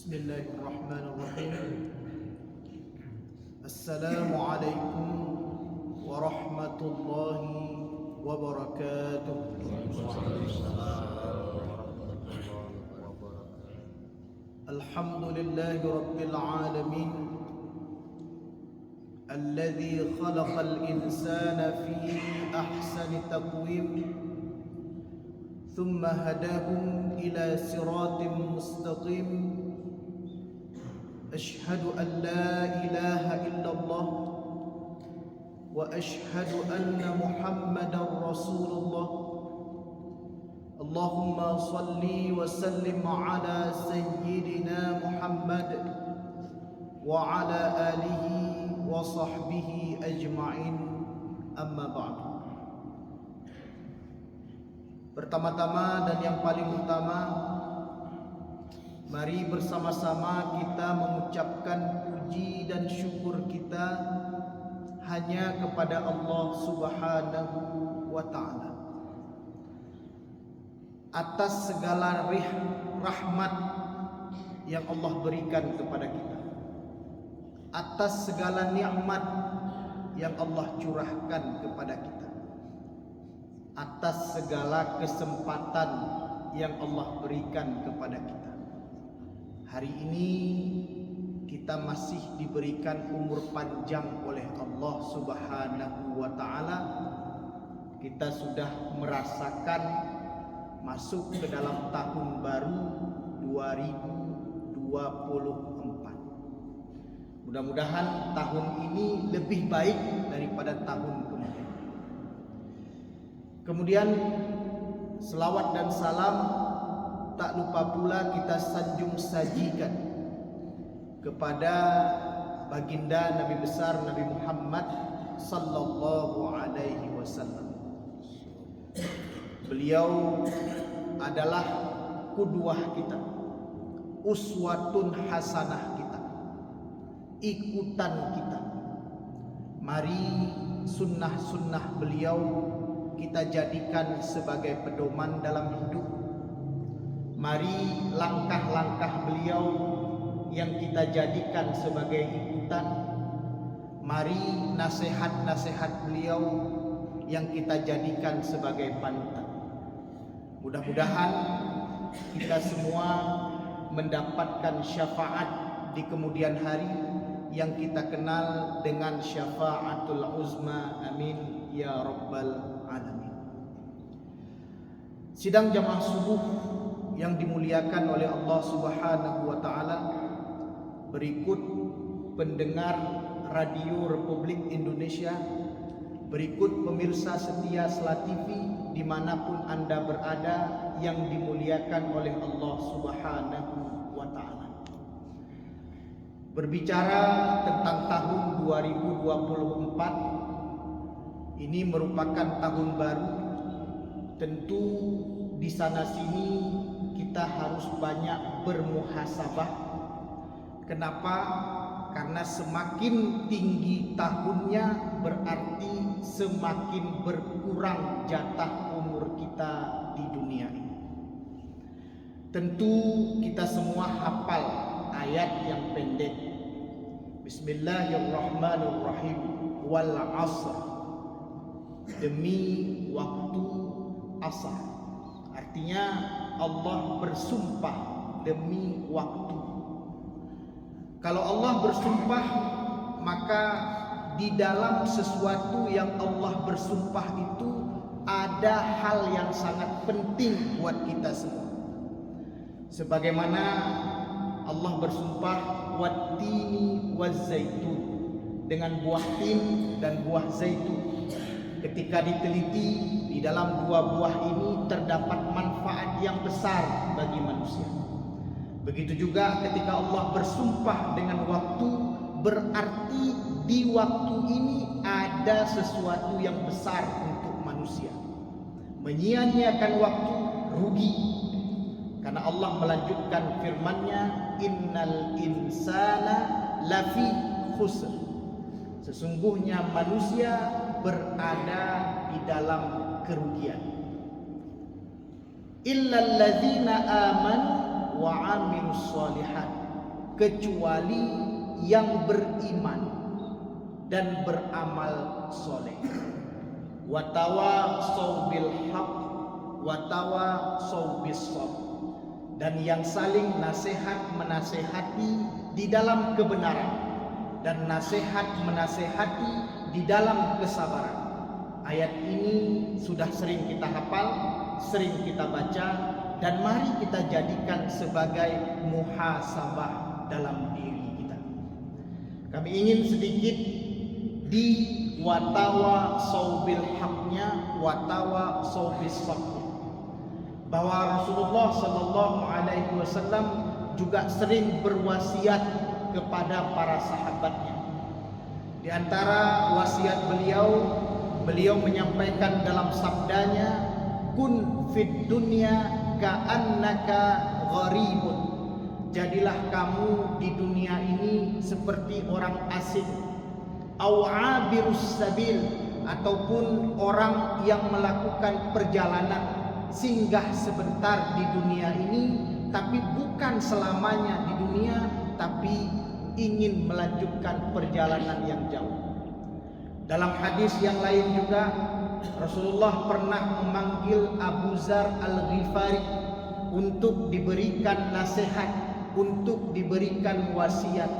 Bismillahirrahmanirrahim. Assalamualaikum warahmatullahi wabarakatuh. Alhamdulillahi rabbil alamin, alladzi khalaqal insana fi ahsani taqwim, thumma hadahum ila siratin mustaqim. Ashhadu an la ilaha illallah wa ashhadu anna Muhammadar Rasulullah. Allahumma salli wa sallim ala sayyidina Muhammad wa ala alihi wa sahbihi ajma'in, amma ba'du. Pertama-tama dan yang paling utama, mari bersama-sama kita mengucapkan puji dan syukur kita hanya kepada Allah Subhanahu wa ta'ala atas segala rahmat yang Allah berikan kepada kita, atas segala nikmat yang Allah curahkan kepada kita, atas segala kesempatan yang Allah berikan kepada kita. Hari ini kita masih diberikan umur panjang oleh Allah Subhanahu wa ta'ala. Kita sudah merasakan masuk ke dalam tahun baru 2024. Mudah-mudahan tahun ini lebih baik daripada tahun kemarin. Kemudian selawat dan salam tak lupa pula kita sanjung sajikan kepada baginda Nabi besar Nabi Muhammad sallallahu alaihi wasallam. Beliau adalah qudwah kita, uswatun hasanah kita, ikutan kita. Mari sunnah-sunnah beliau kita jadikan sebagai pedoman dalam hidup. Mari langkah-langkah beliau yang kita jadikan sebagai ikutan. Mari nasihat-nasihat beliau yang kita jadikan sebagai panutan. Mudah-mudahan kita semua mendapatkan syafaat di kemudian hari yang kita kenal dengan syafaatul uzma. Amin ya rabbal alamin. Sidang jamaah subuh yang dimuliakan oleh Allah Subhanahu wa ta'ala, berikut pendengar Radio Republik Indonesia, berikut pemirsa setia Sela TV dimanapun Anda berada yang dimuliakan oleh Allah Subhanahu wa ta'ala. Berbicara tentang tahun 2024, ini merupakan tahun baru. Tentu di sana sini kita harus banyak bermuhasabah. Kenapa? Karena semakin tinggi tahunnya berarti semakin berkurang jatah umur kita di dunia ini. Tentu kita semua hafal ayat yang pendek. Bismillahirrahmanirrahim. Wal asr. Demi waktu asar. Artinya Allah bersumpah demi waktu. Kalau Allah bersumpah, maka di dalam sesuatu yang Allah bersumpah itu ada hal yang sangat penting buat kita semua. Sebagaimana Allah bersumpah wattini wazzaitun, dengan buah tin dan buah zaitun. Ketika diteliti, di dalam dua buah ini terdapat manfaat yang besar bagi manusia. Begitu juga ketika Allah bersumpah dengan waktu, berarti di waktu ini ada sesuatu yang besar untuk manusia. Menyia-nyiakan waktu rugi. Karena Allah melanjutkan firman-Nya, innal insana lafi khusr. Sesungguhnya manusia berada di dalam kerugian. Illal ladzina amanu wa amilus shalihat. kecuali yang beriman dan beramal soleh. Watawasau bil haq watawasau bis sabr, dan yang saling nasihat menasehati di dalam kebenaran dan nasihat menasehati di dalam kesabaran. Ayat ini sudah sering kita hafal, sering kita baca, dan mari kita jadikan sebagai muhasabah dalam diri kita. Kami ingin sedikit di watawa saubil haknya, watawa saubis sabnya, bahwa Rasulullah Sallallahu Alaihi Wasallam juga sering berwasiat kepada para sahabatnya. Di antara wasiat beliau menyampaikan dalam sabdanya, kun fid dunya ka'annaka gharibun, jadilah kamu di dunia ini seperti orang asing, au abirus sabil, ataupun orang yang melakukan perjalanan singgah sebentar di dunia ini, tapi bukan selamanya di dunia, tapi ingin melanjutkan perjalanan yang jauh. Dalam hadis yang lain juga Rasulullah pernah memanggil Abu Zar Al-Ghifari untuk diberikan nasihat, untuk diberikan wasiat.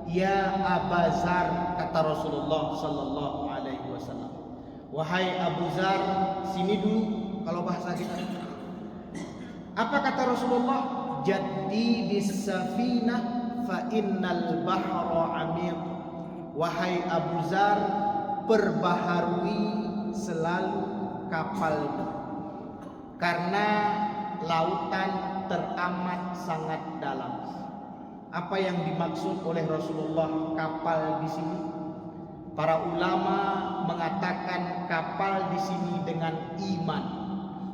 Ya Aba Zar, kata Rasulullah Sallallahu Alaihi Wasallam, wahai Abu Zar, sini dulu. Kalau bahasa kita, apa kata Rasulullah? Jadi bisafinah fa innal bahra amir. Wahai Abu Zar, perbaharui selalu kapalmu, karena lautan teramat sangat dalam. Apa yang dimaksud oleh Rasulullah kapal di sini? Para ulama mengatakan kapal di sini dengan iman.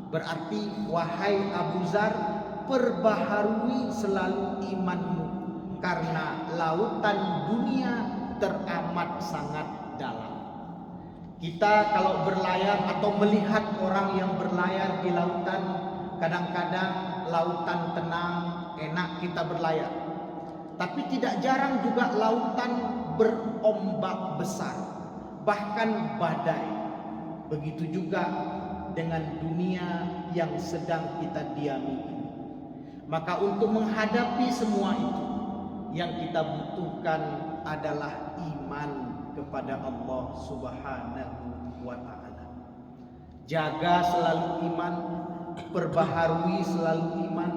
Berarti wahai Abu Zar, perbaharui selalu imanmu, karena lautan dunia teramat sangat dalam. Kita kalau berlayar atau melihat orang yang berlayar di lautan, kadang-kadang lautan tenang, enak kita berlayar. Tapi tidak jarang juga lautan berombak besar, bahkan badai. Begitu juga dengan dunia yang sedang kita diami ini. Maka untuk menghadapi semua itu, yang kita butuhkan adalah iman kepada Allah Subhanahu wa Ta'ala. Jaga selalu iman, perbaharui selalu iman,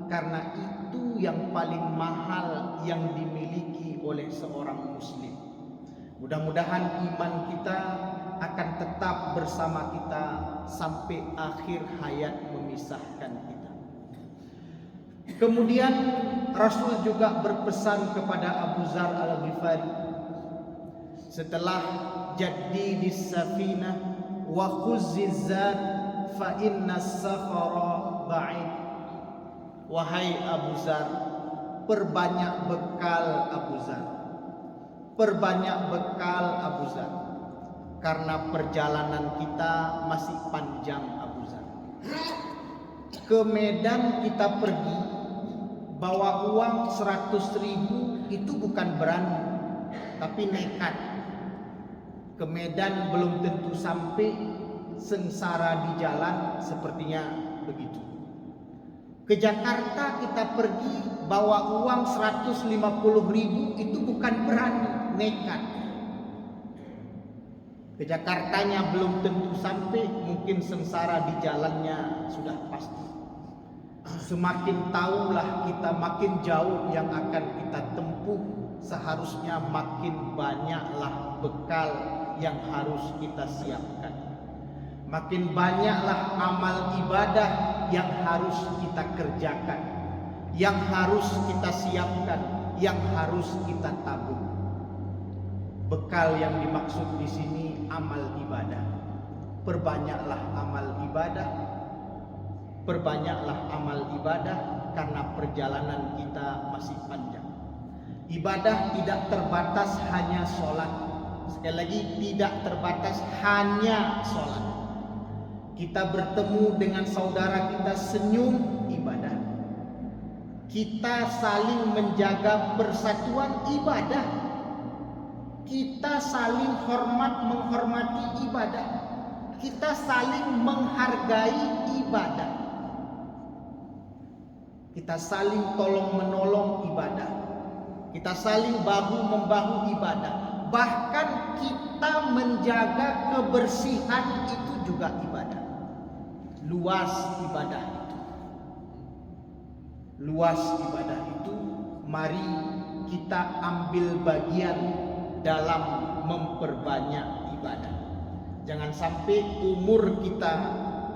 karena itu yang paling mahal yang dimiliki oleh seorang muslim. Mudah-mudahan iman kita akan tetap bersama kita sampai akhir hayat memisahkan kita. Kemudian Rasul juga berpesan kepada Abu Zar Al-Ghifari, setelah jadi di safinah wa khuzzizat fa inna safara ba'id. Wahai Abu Zar, perbanyak bekal Abu Zar, perbanyak bekal Abu Zar, karena perjalanan kita masih panjang Abu Zar. Ke Medan kita pergi bawa uang 100.000 itu bukan berani, tapi nekat. Ke Medan belum tentu sampai, sengsara di jalan, sepertinya begitu. Ke Jakarta kita pergi bawa uang 150.000 itu bukan berani, nekat. Ke Jakartanya belum tentu sampai, mungkin sengsara di jalannya sudah pasti. Semakin tahulah kita makin jauh yang akan kita tempuh, seharusnya makin banyaklah bekal yang harus kita siapkan. Makin banyaklah amal ibadah yang harus kita kerjakan, yang harus kita siapkan, yang harus kita tabung. Bekal yang dimaksud di sini amal ibadah. Perbanyaklah amal ibadah, perbanyaklah amal ibadah, karena perjalanan kita masih panjang. Ibadah tidak terbatas hanya sholat. Sekali lagi, tidak terbatas hanya sholat. Kita bertemu dengan saudara kita, senyum, ibadah. kita saling menjaga persatuan ibadah, kita saling menghormati ibadah, kita saling menghargai ibadah, kita saling tolong menolong ibadah, kita saling bahu membahu ibadah, bahkan kita menjaga kebersihan itu juga ibadah. Luas ibadah itu, luas ibadah itu, mari kita ambil bagian dalam memperbanyak ibadah. Jangan sampai umur kita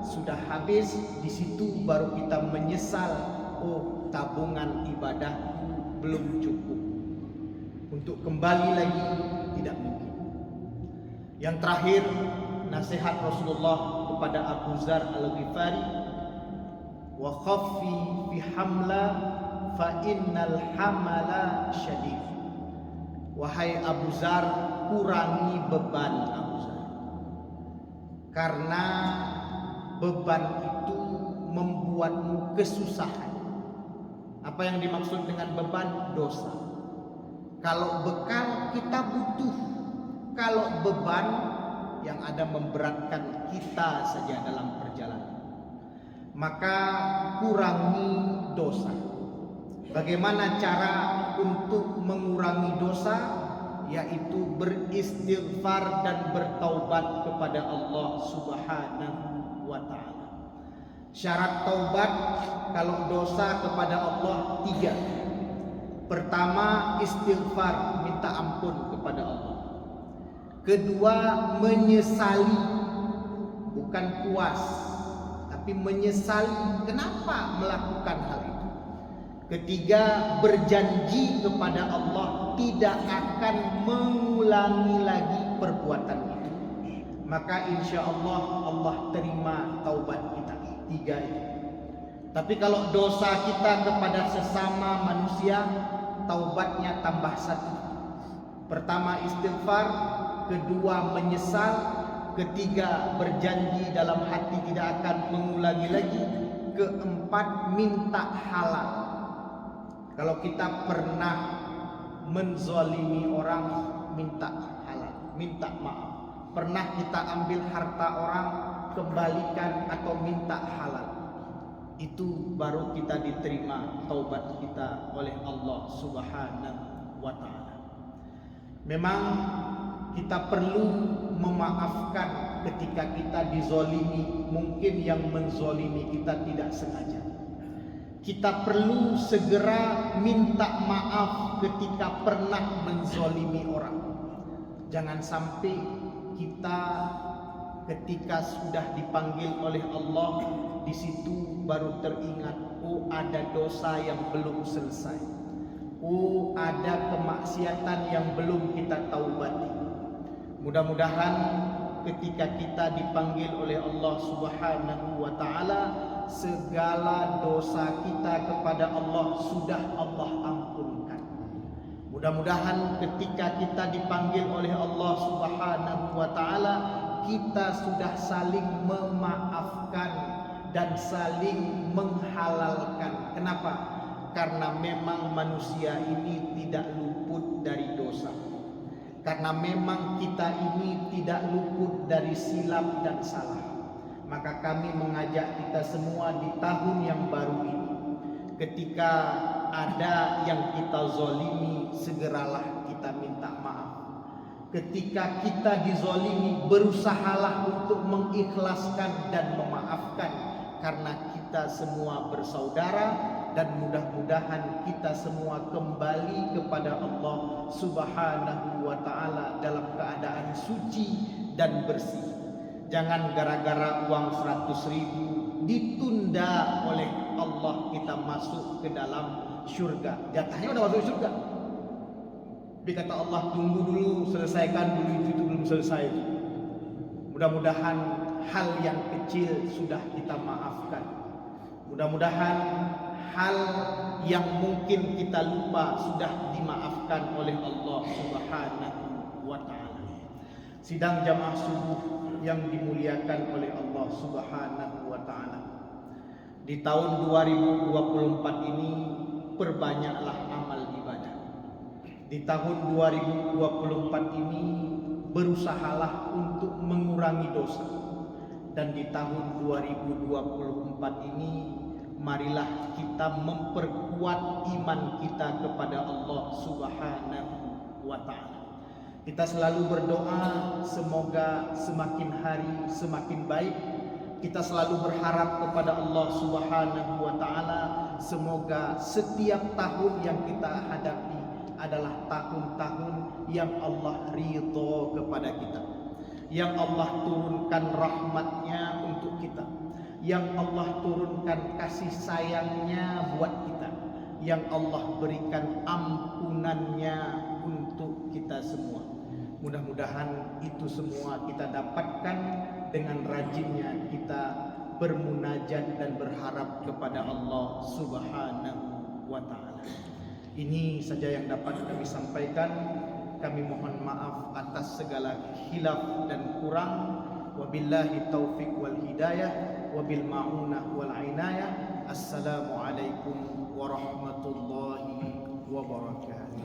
sudah habis, di situ baru kita menyesal, oh tabungan ibadah belum cukup. Untuk kembali lagi tidak mungkin. Yang terakhir, nasihat Rasulullah kepada Abu Dzar Al-Ghifari, wa khaffi fi hamla fa innal hamala syadid. Wahai Abu Dzar, kurangi beban Abu Dzar, karena beban itu membuatmu kesusahan. Apa yang dimaksud dengan beban? Dosa. Kalau bekal kita butuh, kalau beban yang ada memberatkan kita saja dalam perjalanan, maka kurangi dosa. Bagaimana cara untuk mengurangi dosa? Yaitu beristighfar dan bertaubat kepada Allah Subhanahu wa ta'ala. Syarat taubat kalau dosa kepada Allah 3. Pertama, istighfar, minta ampun kepada Allah. Kedua, menyesali, bukan puas, tapi menyesali kenapa melakukan hal itu. Ketiga, berjanji kepada Allah tidak akan mengulangi lagi perbuatan itu. Maka insya Allah, Allah terima taubat kita. 3 itu. Tapi kalau dosa kita kepada sesama manusia, taubatnya tambah 1. Pertama istighfar, kedua menyesal, ketiga berjanji dalam hati tidak akan mengulangi lagi, keempat minta halal. Kalau kita pernah menzalimi orang, minta halal, minta maaf. Pernah kita ambil harta orang, kembalikan atau minta halal. Itu baru kita diterima taubat kita oleh Allah Subhanahu wa ta'ala. Memang kita perlu memaafkan ketika kita dizolimi. Mungkin yang menzolimi kita tidak sengaja. Kita perlu segera minta maaf ketika pernah menzolimi orang. Jangan sampai kita ketika sudah dipanggil oleh Allah, di situ baru teringat, oh ada dosa yang belum selesai, oh ada kemaksiatan yang belum kita taubati. Mudah-mudahan ketika kita dipanggil oleh Allah Subhanahu wa ta'ala, segala dosa kita kepada Allah sudah Allah ampunkan. Mudah-mudahan ketika kita dipanggil oleh Allah Subhanahu wa ta'ala, kita sudah saling memaafkan dan saling menghalalkan. Kenapa? Karena memang manusia ini tidak luput dari dosa. Karena memang kita ini tidak luput dari silap dan salah. Maka kami mengajak kita semua di tahun yang baru ini, ketika ada yang kita zolimi, segeralah kita minta maaf. Ketika kita dizolimi, berusahalah untuk mengikhlaskan dan memaafkan, karena kita semua bersaudara, dan mudah-mudahan kita semua kembali kepada Allah Subhanahu wa ta'ala dalam keadaan suci dan bersih. Jangan gara-gara uang 100.000 ditunda oleh Allah kita masuk ke dalam surga. Jatahnya udah masuk surga. Tapi kata Allah, tunggu dulu, selesaikan dulu itu belum selesai. Mudah-mudahan hal yang kecil sudah kita maafkan. Mudah-mudahan hal yang mungkin kita lupa sudah dimaafkan oleh Allah Subhanahu wa ta'ala. Sidang jamaah subuh yang dimuliakan oleh Allah Subhanahu wa ta'ala, di tahun 2024 ini perbanyaklah amal ibadah. Di tahun 2024 ini berusahalah untuk mengurangi dosa. Dan di tahun 2024 ini marilah kita memperkuat iman kita kepada Allah Subhanahu wa ta'ala. Kita selalu berdoa semoga semakin hari semakin baik. Kita selalu berharap kepada Allah Subhanahu wa ta'ala semoga setiap tahun yang kita hadapi adalah tahun-tahun yang Allah ridho kepada kita, yang Allah turunkan rahmatnya untuk kita, yang Allah turunkan kasih sayangnya buat kita, yang Allah berikan ampunannya untuk kita semua. Mudah-mudahan itu semua kita dapatkan dengan rajinnya kita bermunajat dan berharap kepada Allah Subhanahu wa ta'ala. Ini saja yang dapat kami sampaikan. Kami mohon maaf atas segala khilaf dan kurang. Wabillahi taufiq wal hidayah, wabil ma'unah wal inayah. Assalamualaikum warahmatullahi wabarakatuh.